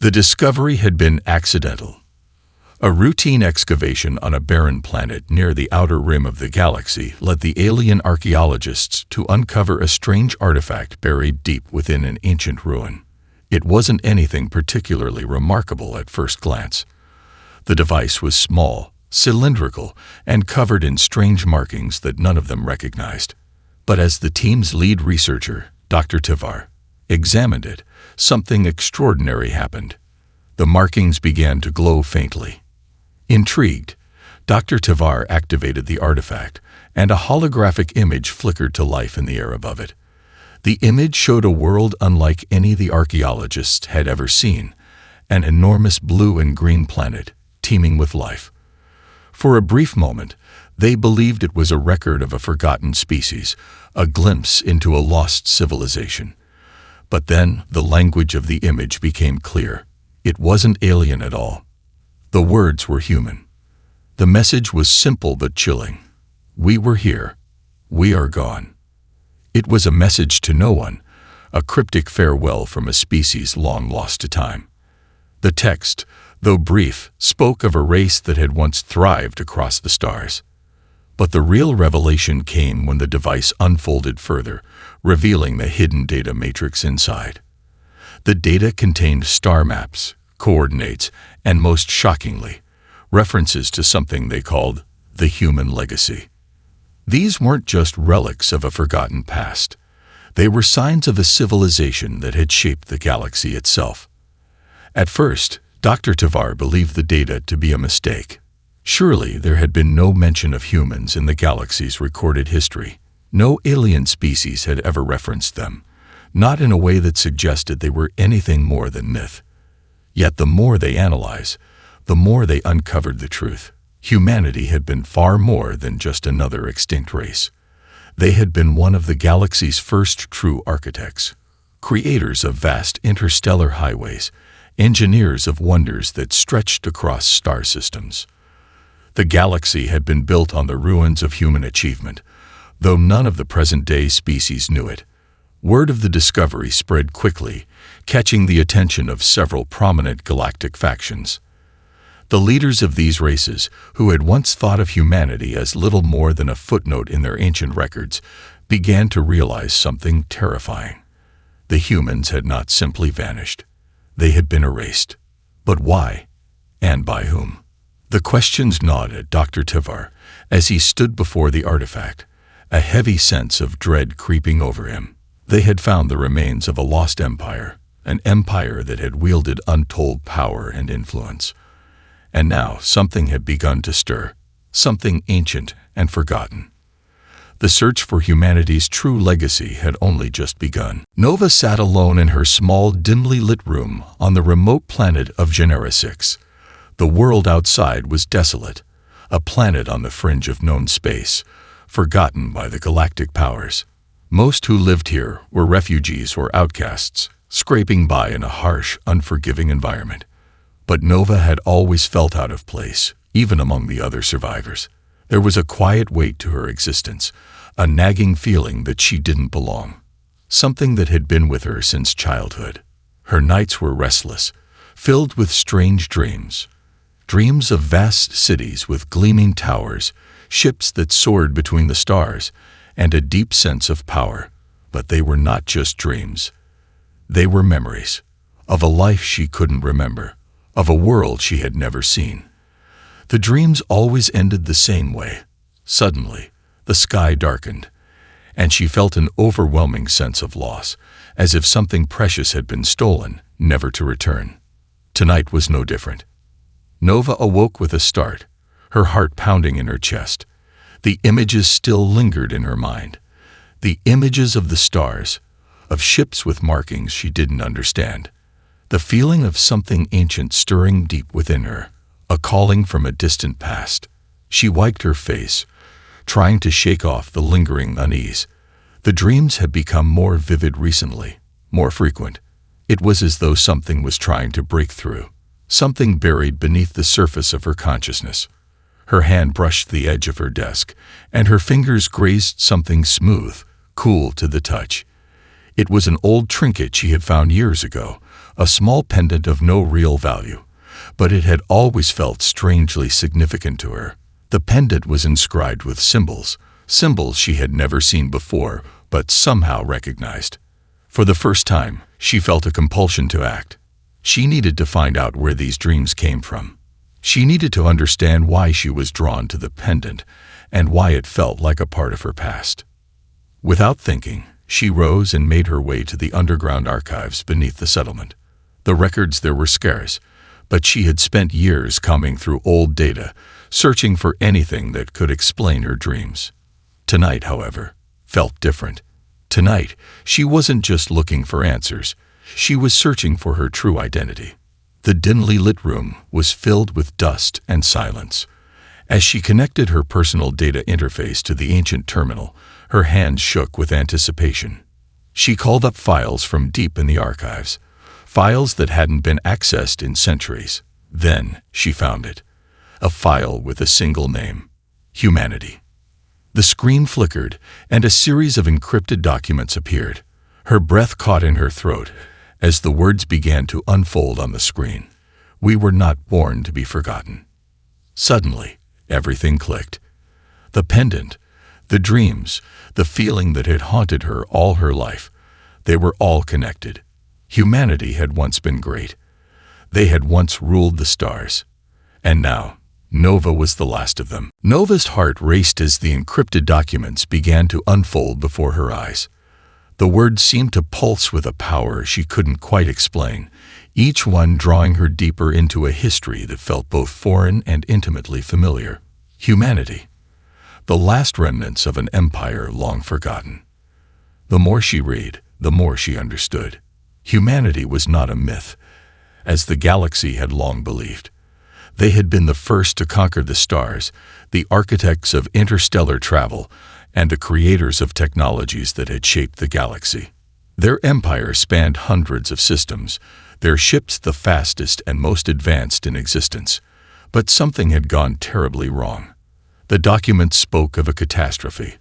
The discovery had been accidental. A routine excavation on a barren planet near the outer rim of the galaxy led the alien archaeologists to uncover a strange artifact buried deep within an ancient ruin. It wasn't anything particularly remarkable at first glance. The device was small, cylindrical, and covered in strange markings that none of them recognized. But as the team's lead researcher, Dr. Tavar, examined it, something extraordinary happened. The markings began to glow faintly. Intrigued, Dr. Tavar activated the artifact, and a holographic image flickered to life in the air above it. The image showed a world unlike any the archaeologists had ever seen, an enormous blue and green planet, teeming with life. For a brief moment, they believed it was a record of a forgotten species, a glimpse into a lost civilization. But then the language of the image became clear. It wasn't alien at all. The words were human. The message was simple but chilling. We were here. We are gone. It was a message to no one, a cryptic farewell from a species long lost to time. The text, though brief, spoke of a race that had once thrived across the stars. But the real revelation came when the device unfolded further, revealing the hidden data matrix inside. The data contained star maps, coordinates, and most shockingly, references to something they called the human legacy. These weren't just relics of a forgotten past. They were signs of a civilization that had shaped the galaxy itself. At first, Dr. Tavar believed the data to be a mistake. Surely there had been no mention of humans in the galaxy's recorded history. No alien species had ever referenced them, not in a way that suggested they were anything more than myth. Yet the more they analyzed, the more they uncovered the truth. Humanity had been far more than just another extinct race. They had been one of the galaxy's first true architects, creators of vast interstellar highways, engineers of wonders that stretched across star systems. The galaxy had been built on the ruins of human achievement, though none of the present-day species knew it. Word of the discovery spread quickly, catching the attention of several prominent galactic factions. The leaders of these races, who had once thought of humanity as little more than a footnote in their ancient records, began to realize something terrifying. The humans had not simply vanished. They had been erased. But why? And by whom? The questions gnawed at Dr. Tavar as he stood before the artifact, a heavy sense of dread creeping over him. They had found the remains of a lost empire, an empire that had wielded untold power and influence. And now something had begun to stir, something ancient and forgotten. The search for humanity's true legacy had only just begun. Nova sat alone in her small, dimly lit room on the remote planet of Genera 6. The world outside was desolate, a planet on the fringe of known space, forgotten by the galactic powers. Most who lived here were refugees or outcasts, scraping by in a harsh, unforgiving environment. But Nova had always felt out of place, even among the other survivors. There was a quiet weight to her existence, a nagging feeling that she didn't belong, something that had been with her since childhood. Her nights were restless, filled with strange dreams. Dreams of vast cities with gleaming towers, ships that soared between the stars, and a deep sense of power. But they were not just dreams. They were memories of a life she couldn't remember, of a world she had never seen. The dreams always ended the same way. Suddenly, the sky darkened, and she felt an overwhelming sense of loss, as if something precious had been stolen, never to return. Tonight was no different. Nova awoke with a start, her heart pounding in her chest. The images still lingered in her mind. The images of the stars, of ships with markings she didn't understand. The feeling of something ancient stirring deep within her, a calling from a distant past. She wiped her face, trying to shake off the lingering unease. The dreams had become more vivid recently, more frequent. It was as though something was trying to break through, something buried beneath the surface of her consciousness. Her hand brushed the edge of her desk, and her fingers grazed something smooth, cool to the touch. It was an old trinket she had found years ago, a small pendant of no real value, but it had always felt strangely significant to her. The pendant was inscribed with symbols she had never seen before, but somehow recognized. For the first time, she felt a compulsion to act. She needed to find out where these dreams came from. She needed to understand why she was drawn to the pendant and why it felt like a part of her past. Without thinking, she rose and made her way to the underground archives beneath the settlement. The records there were scarce, but she had spent years combing through old data, searching for anything that could explain her dreams. Tonight, however, felt different. Tonight, she wasn't just looking for answers. She was searching for her true identity. The dimly lit room was filled with dust and silence. As she connected her personal data interface to the ancient terminal, her hands shook with anticipation. She called up files from deep in the archives, files that hadn't been accessed in centuries. Then she found it. A file with a single name: Humanity. The screen flickered, and a series of encrypted documents appeared. Her breath caught in her throat as the words began to unfold on the screen. We were not born to be forgotten. Suddenly, everything clicked. The pendant, the dreams, the feeling that had haunted her all her life, they were all connected. Humanity had once been great. They had once ruled the stars. And now, Nova was the last of them. Nova's heart raced as the encrypted documents began to unfold before her eyes. The words seemed to pulse with a power she couldn't quite explain, each one drawing her deeper into a history that felt both foreign and intimately familiar. Humanity, the last remnants of an empire long forgotten. The more she read, the more she understood. Humanity was not a myth, as the galaxy had long believed. They had been the first to conquer the stars, the architects of interstellar travel, and the creators of technologies that had shaped the galaxy. Their empire spanned hundreds of systems, their ships the fastest and most advanced in existence. But something had gone terribly wrong. The documents spoke of a catastrophe,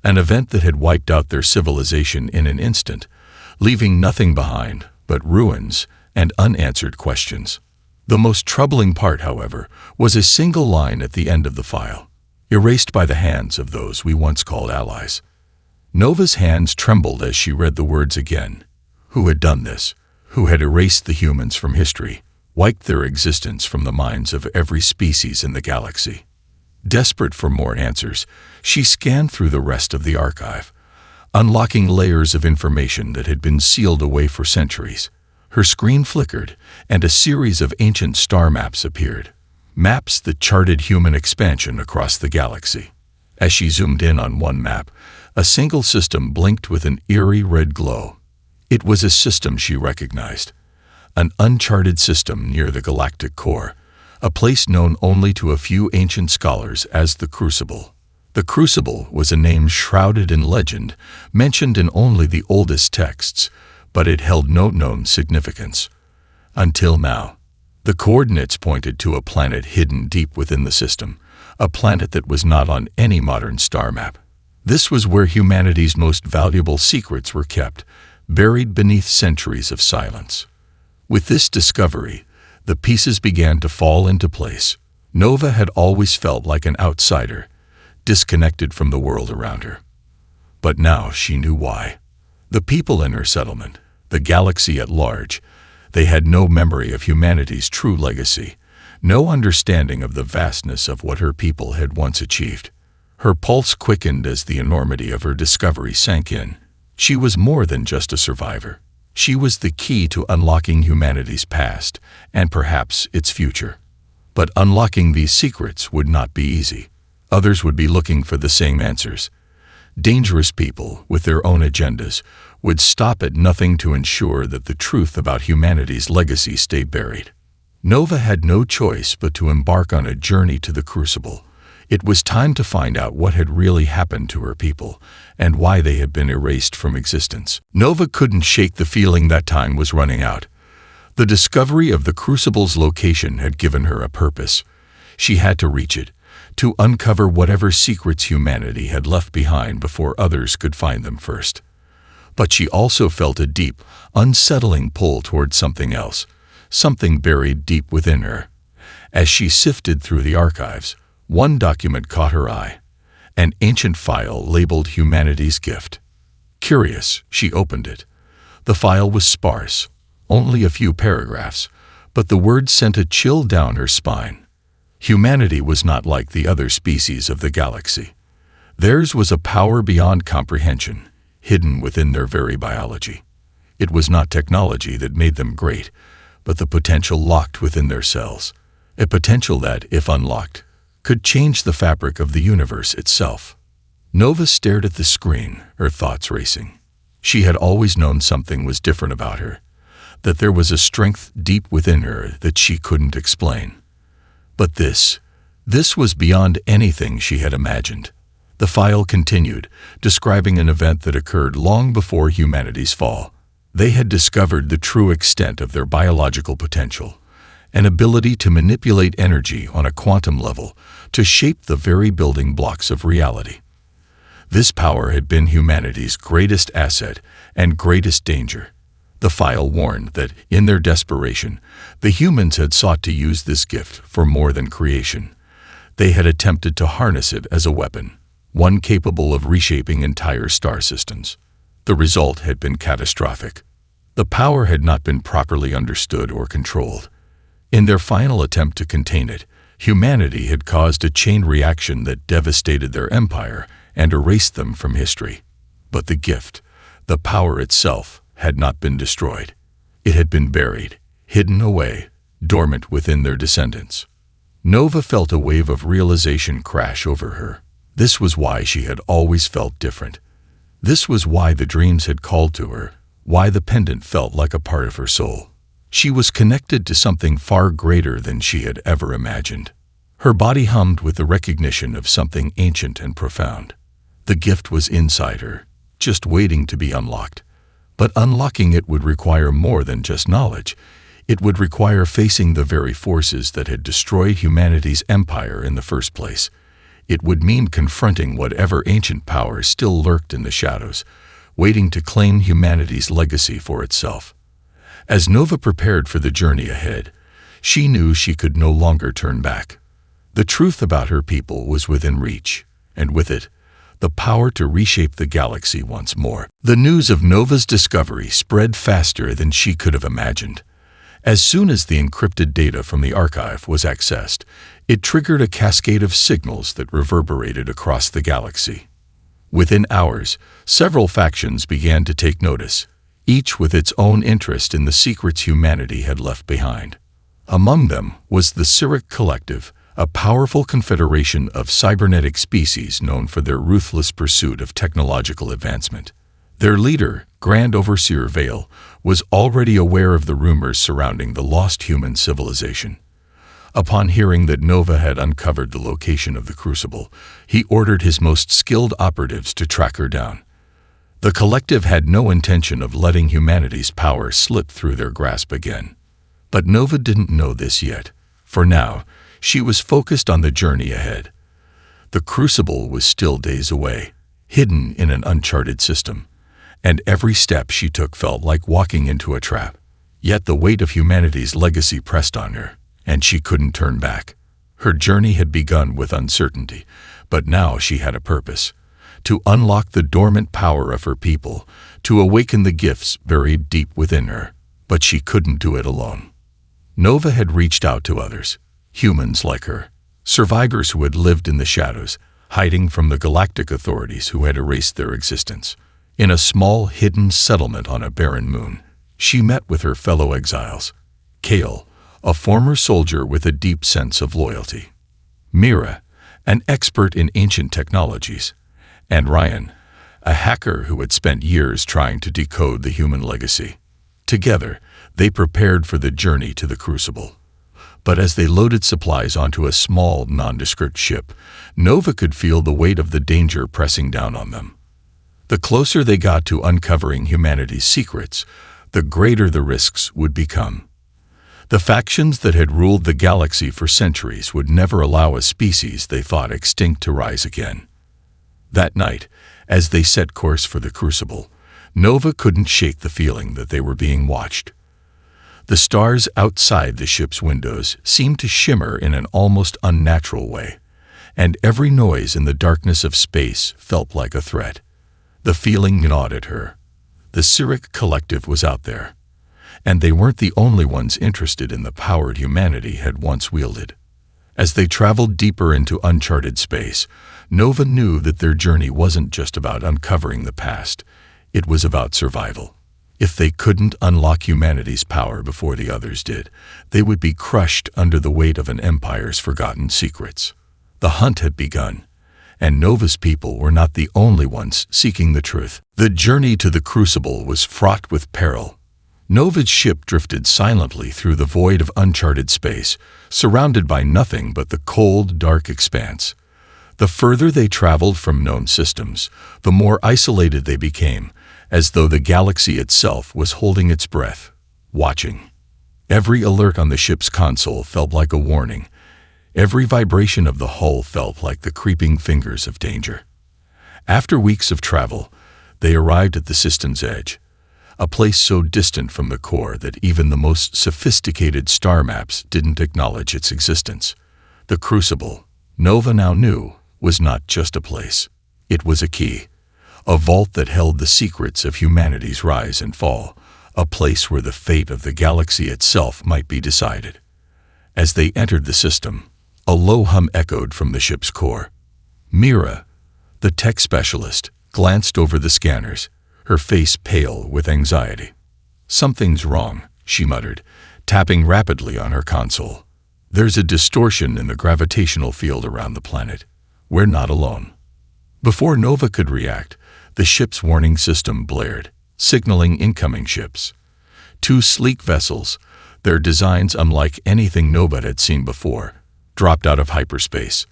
an event that had wiped out their civilization in an instant, leaving nothing behind but ruins and unanswered questions. The most troubling part, however, was a single line at the end of the file, erased by the hands of those we once called allies. Nova's hands trembled as she read the words again. Who had done this? Who had erased the humans from history, wiped their existence from the minds of every species in the galaxy? Desperate for more answers, she scanned through the rest of the archive, unlocking layers of information that had been sealed away for centuries. Her screen flickered, and a series of ancient star maps appeared, maps that charted human expansion across the galaxy. As she zoomed in on one map, a single system blinked with an eerie red glow. It was a system she recognized, an uncharted system near the galactic core, a place known only to a few ancient scholars as the Crucible. The Crucible was a name shrouded in legend, mentioned in only the oldest texts, but it held no known significance. Until now, the coordinates pointed to a planet hidden deep within the system, a planet that was not on any modern star map. This was where humanity's most valuable secrets were kept, buried beneath centuries of silence. With this discovery, the pieces began to fall into place. Nova had always felt like an outsider, disconnected from the world around her. But now she knew why. The people in her settlement, the galaxy at large, they had no memory of humanity's true legacy, no understanding of the vastness of what her people had once achieved. Her pulse quickened as the enormity of her discovery sank in. She was more than just a survivor. She was the key to unlocking humanity's past and perhaps its future. But unlocking these secrets would not be easy. Others would be looking for the same answers. Dangerous people, with their own agendas, would stop at nothing to ensure that the truth about humanity's legacy stayed buried. Nova had no choice but to embark on a journey to the Crucible. It was time to find out what had really happened to her people and why they had been erased from existence. Nova couldn't shake the feeling that time was running out. The discovery of the Crucible's location had given her a purpose. She had to reach it, to uncover whatever secrets humanity had left behind before others could find them first. But she also felt a deep, unsettling pull toward something else, something buried deep within her. As she sifted through the archives, one document caught her eye, an ancient file labeled Humanity's Gift. Curious, she opened it. The file was sparse, only a few paragraphs, but the words sent a chill down her spine. Humanity was not like the other species of the galaxy. Theirs was a power beyond comprehension, hidden within their very biology. It was not technology that made them great, but the potential locked within their cells, a potential that, if unlocked, could change the fabric of the universe itself. Nova stared at the screen, her thoughts racing. She had always known something was different about her, that there was a strength deep within her that she couldn't explain. But this was beyond anything she had imagined. The file continued, describing an event that occurred long before humanity's fall. They had discovered the true extent of their biological potential, an ability to manipulate energy on a quantum level to shape the very building blocks of reality. This power had been humanity's greatest asset and greatest danger. The file warned that, in their desperation, the humans had sought to use this gift for more than creation. They had attempted to harness it as a weapon, one capable of reshaping entire star systems. The result had been catastrophic. The power had not been properly understood or controlled. In their final attempt to contain it, humanity had caused a chain reaction that devastated their empire and erased them from history. But the gift, the power itself, had not been destroyed. It had been buried, hidden away, dormant within their descendants. Nova felt a wave of realization crash over her. This was why she had always felt different. This was why the dreams had called to her, why the pendant felt like a part of her soul. She was connected to something far greater than she had ever imagined. Her body hummed with the recognition of something ancient and profound. The gift was inside her, just waiting to be unlocked. But unlocking it would require more than just knowledge. It would require facing the very forces that had destroyed humanity's empire in the first place. It would mean confronting whatever ancient power still lurked in the shadows, waiting to claim humanity's legacy for itself. As Nova prepared for the journey ahead, she knew she could no longer turn back. The truth about her people was within reach, and with it, the power to reshape the galaxy once more. The news of Nova's discovery spread faster than she could have imagined. As soon as the encrypted data from the archive was accessed, it triggered a cascade of signals that reverberated across the galaxy. Within hours, several factions began to take notice, each with its own interest in the secrets humanity had left behind. Among them was the Cyric Collective, a powerful confederation of cybernetic species known for their ruthless pursuit of technological advancement. Their leader, Grand Overseer Vale, was already aware of the rumors surrounding the lost human civilization. Upon hearing that Nova had uncovered the location of the Crucible, he ordered his most skilled operatives to track her down. The collective had no intention of letting humanity's power slip through their grasp again. But Nova didn't know this yet. For now, she was focused on the journey ahead. The Crucible was still days away, hidden in an uncharted system, and every step she took felt like walking into a trap. Yet the weight of humanity's legacy pressed on her, and she couldn't turn back. Her journey had begun with uncertainty, but now she had a purpose: to unlock the dormant power of her people, to awaken the gifts buried deep within her. But she couldn't do it alone. Nova had reached out to others, humans like her, survivors who had lived in the shadows, hiding from the galactic authorities who had erased their existence. In a small, hidden settlement on a barren moon, she met with her fellow exiles: Kale, a former soldier with a deep sense of loyalty; Mira, an expert in ancient technologies; and Ryan, a hacker who had spent years trying to decode the human legacy. Together, they prepared for the journey to the Crucible. But as they loaded supplies onto a small, nondescript ship, Nova could feel the weight of the danger pressing down on them. The closer they got to uncovering humanity's secrets, the greater the risks would become. The factions that had ruled the galaxy for centuries would never allow a species they thought extinct to rise again. That night, as they set course for the Crucible, Nova couldn't shake the feeling that they were being watched. The stars outside the ship's windows seemed to shimmer in an almost unnatural way, and every noise in the darkness of space felt like a threat. The feeling gnawed at her. The Cyric collective was out there, and they weren't the only ones interested in the power humanity had once wielded. As they traveled deeper into uncharted space, Nova knew that their journey wasn't just about uncovering the past, it was about survival. If they couldn't unlock humanity's power before the others did, they would be crushed under the weight of an empire's forgotten secrets. The hunt had begun, and Nova's people were not the only ones seeking the truth. The journey to the Crucible was fraught with peril. Nova's ship drifted silently through the void of uncharted space, surrounded by nothing but the cold, dark expanse. The further they traveled from known systems, the more isolated they became, as though the galaxy itself was holding its breath, watching. Every alert on the ship's console felt like a warning. Every vibration of the hull felt like the creeping fingers of danger. After weeks of travel, they arrived at the system's edge, a place so distant from the core that even the most sophisticated star maps didn't acknowledge its existence. The Crucible, Nova now knew, was not just a place. It was a key, a vault that held the secrets of humanity's rise and fall, a place where the fate of the galaxy itself might be decided. As they entered the system, a low hum echoed from the ship's core. Mira, the tech specialist, glanced over the scanners, her face pale with anxiety. "Something's wrong," she muttered, tapping rapidly on her console. "There's a distortion in the gravitational field around the planet. We're not alone." Before Nova could react, the ship's warning system blared, signaling incoming ships. Two sleek vessels, their designs unlike anything Nova had seen before, dropped out of hyperspace.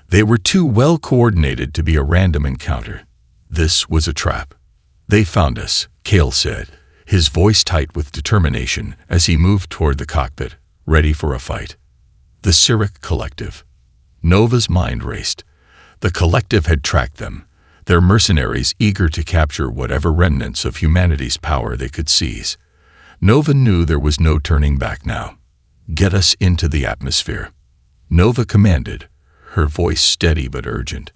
They were too well coordinated to be a random encounter. This was a trap. "They found us," Kale said, his voice tight with determination as he moved toward the cockpit, ready for a fight. The Cyric collective. Nova's mind raced. The collective had tracked them, their mercenaries eager to capture whatever remnants of humanity's power they could seize. Nova knew there was no turning back now. "Get us into the atmosphere," Nova commanded, her voice steady but urgent.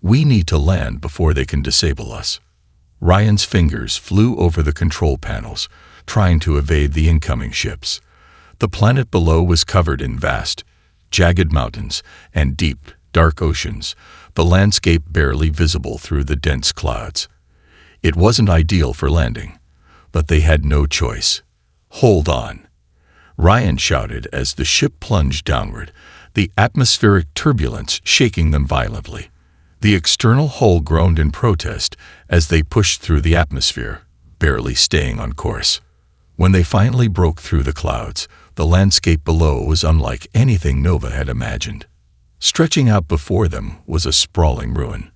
"We need to land before they can disable us." Ryan's fingers flew over the control panels, trying to evade the incoming ships. The planet below was covered in vast, jagged mountains and deep, dark oceans, the landscape barely visible through the dense clouds. It wasn't ideal for landing, but they had no choice. "Hold on," Ryan shouted as the ship plunged downward, the atmospheric turbulence shaking them violently. The external hull groaned in protest as they pushed through the atmosphere, barely staying on course. When they finally broke through the clouds, the landscape below was unlike anything Nova had imagined. Stretching out before them was a sprawling ruin.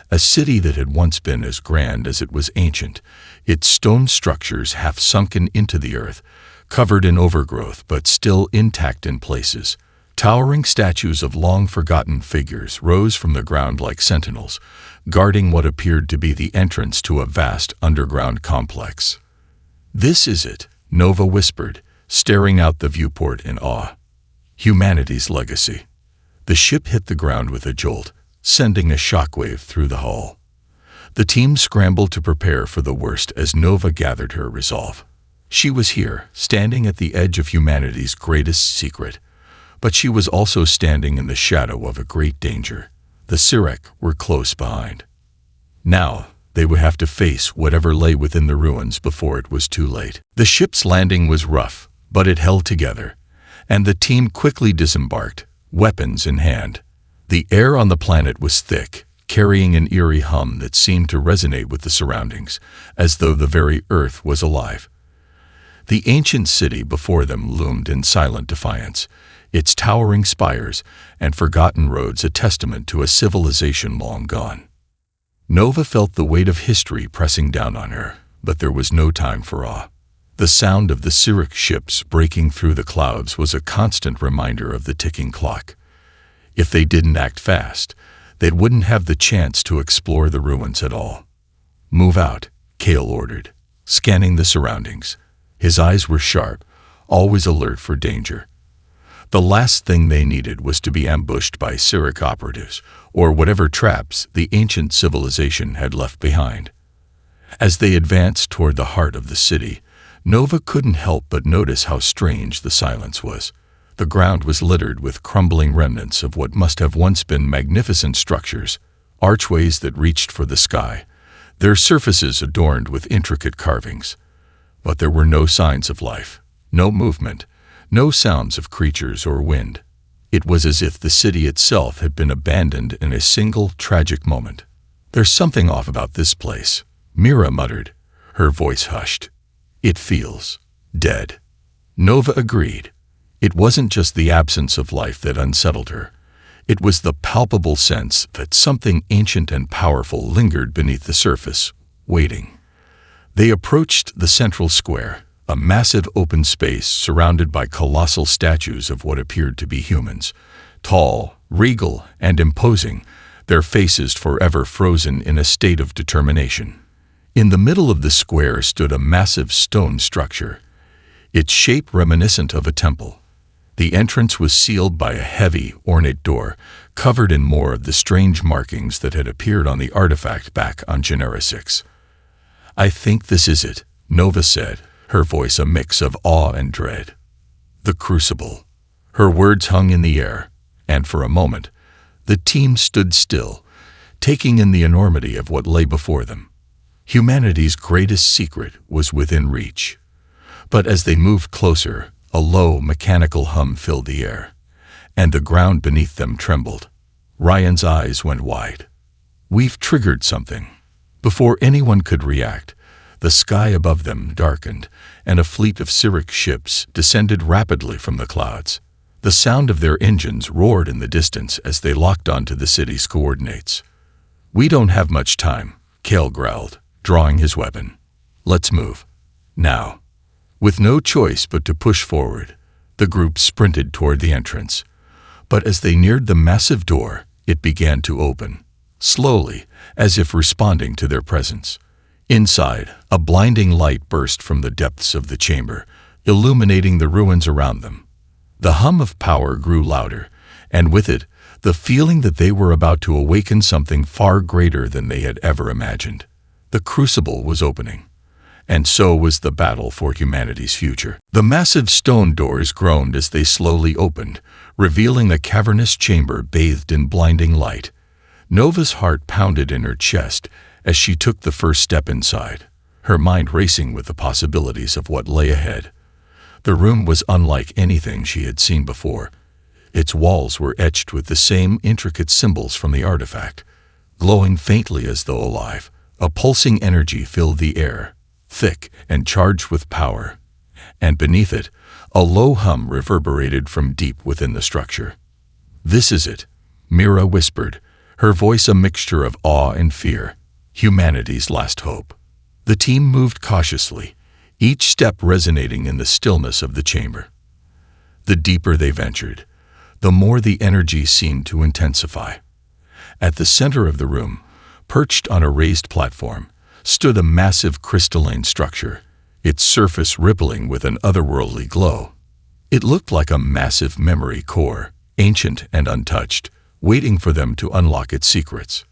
A city that had once been as grand as it was ancient, its stone structures half sunken into the earth, covered in overgrowth but still intact in places. Towering statues of long-forgotten figures rose from the ground like sentinels, guarding what appeared to be the entrance to a vast underground complex. "This is it," Nova whispered, staring out the viewport in awe. "Humanity's legacy." The ship hit the ground with a jolt, sending a shockwave through the hull. The team scrambled to prepare for the worst as Nova gathered her resolve. She was here, standing at the edge of humanity's greatest secret. But she was also standing in the shadow of a great danger. The Cyric were close behind. Now, they would have to face whatever lay within the ruins before it was too late. The ship's landing was rough, but it held together, and the team quickly disembarked, weapons in hand. The air on the planet was thick, carrying an eerie hum that seemed to resonate with the surroundings, as though the very earth was alive. The ancient city before them loomed in silent defiance, its towering spires and forgotten roads a testament to a civilization long gone. Nova felt the weight of history pressing down on her, but there was no time for awe. The sound of the Cyric ships breaking through the clouds was a constant reminder of the ticking clock. If they didn't act fast, they wouldn't have the chance to explore the ruins at all. "Move out," Cale ordered, scanning the surroundings. His eyes were sharp, always alert for danger. The last thing they needed was to be ambushed by Cyric operatives, or whatever traps the ancient civilization had left behind. As they advanced toward the heart of the city, Nova couldn't help but notice how strange the silence was. The ground was littered with crumbling remnants of what must have once been magnificent structures, archways that reached for the sky, their surfaces adorned with intricate carvings. But there were no signs of life, no movement, no sounds of creatures or wind. It was as if the city itself had been abandoned in a single tragic moment. "There's something off about this place," Mira muttered, her voice hushed. "It feels dead." Nova agreed. It wasn't just the absence of life that unsettled her. It was the palpable sense that something ancient and powerful lingered beneath the surface, waiting. They approached the central square, a massive open space surrounded by colossal statues of what appeared to be humans, tall, regal, and imposing, their faces forever frozen in a state of determination. In the middle of the square stood a massive stone structure, its shape reminiscent of a temple. The entrance was sealed by a heavy, ornate door, covered in more of the strange markings that had appeared on the artifact back on Genera 6. "I think this is it," Nova said, her voice a mix of awe and dread. "The Crucible." Her words hung in the air, and for a moment, the team stood still, taking in the enormity of what lay before them. Humanity's greatest secret was within reach. But as they moved closer, a low, mechanical hum filled the air, and the ground beneath them trembled. Ryan's eyes went wide. "We've triggered something." Before anyone could react, the sky above them darkened, and a fleet of Cyric ships descended rapidly from the clouds. The sound of their engines roared in the distance as they locked onto the city's coordinates. "We don't have much time," Cale growled, drawing his weapon. "Let's move. Now." With no choice but to push forward, the group sprinted toward the entrance. But as they neared the massive door, it began to open, slowly, as if responding to their presence. Inside, a blinding light burst from the depths of the chamber, illuminating the ruins around them. The hum of power grew louder, and with it, the feeling that they were about to awaken something far greater than they had ever imagined. The Crucible was opening. And so was the battle for humanity's future. The massive stone doors groaned as they slowly opened, revealing a cavernous chamber bathed in blinding light. Nova's heart pounded in her chest as she took the first step inside, her mind racing with the possibilities of what lay ahead. The room was unlike anything she had seen before. Its walls were etched with the same intricate symbols from the artifact, glowing faintly as though alive. A pulsing energy filled the air, thick and charged with power, and beneath it, a low hum reverberated from deep within the structure. "This is it," Mira whispered, her voice a mixture of awe and fear. "Humanity's last hope." The team moved cautiously, each step resonating in the stillness of the chamber. The deeper they ventured, the more the energy seemed to intensify. At the center of the room, perched on a raised platform, stood a massive crystalline structure, its surface rippling with an otherworldly glow. It looked like a massive memory core, ancient and untouched, waiting for them to unlock its secrets.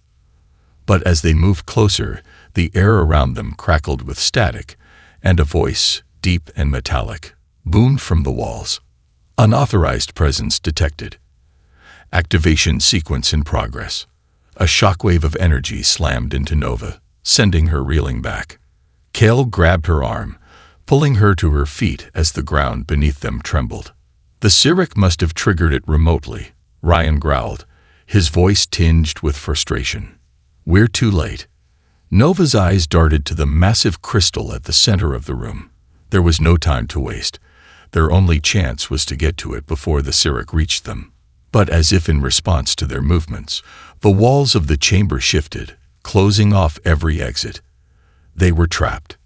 But as they moved closer, the air around them crackled with static, and a voice, deep and metallic, boomed from the walls. "Unauthorized presence detected. Activation sequence in progress." A shockwave of energy slammed into Nova, sending her reeling back. Cale grabbed her arm, pulling her to her feet as the ground beneath them trembled. "The Cyric must have triggered it remotely," Ryan growled, his voice tinged with frustration. "We're too late." Nova's eyes darted to the massive crystal at the center of the room. There was no time to waste. Their only chance was to get to it before the Cyric reached them. But as if in response to their movements, the walls of the chamber shifted, closing off every exit. They were trapped.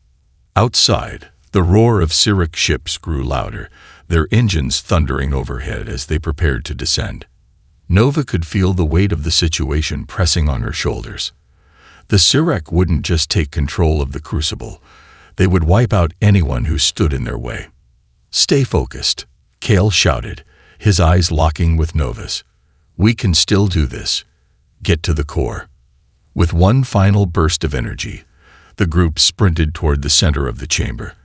Outside, the roar of Cyric ships grew louder, their engines thundering overhead as they prepared to descend. Nova could feel the weight of the situation pressing on her shoulders. The Sirak wouldn't just take control of the crucible. They would wipe out anyone who stood in their way. "Stay focused," Kale shouted, his eyes locking with Nova's. "We can still do this. Get to the core." With one final burst of energy, the group sprinted toward the center of the chamber.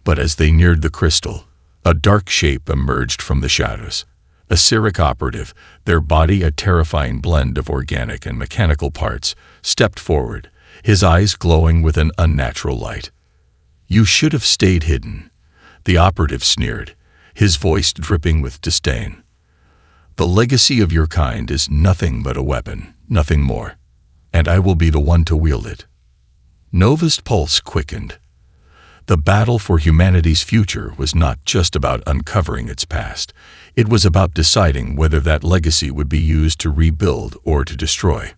But as they neared the crystal, a dark shape emerged from the shadows. A Sirak operative, their body a terrifying blend of organic and mechanical parts, stepped forward, his eyes glowing with an unnatural light. "You should have stayed hidden," the operative sneered, his voice dripping with disdain. "The legacy of your kind is nothing but a weapon, nothing more, and I will be the one to wield it." Nova's pulse quickened. The battle for humanity's future was not just about uncovering its past. It was about deciding whether that legacy would be used to rebuild or to destroy.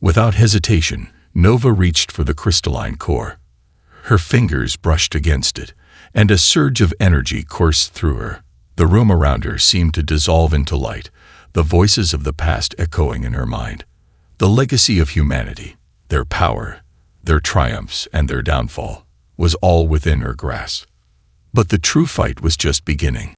Without hesitation, Nova reached for the crystalline core. Her fingers brushed against it, and a surge of energy coursed through her. The room around her seemed to dissolve into light, the voices of the past echoing in her mind. The legacy of humanity, their power, their triumphs, and their downfall, was all within her grasp. But the true fight was just beginning.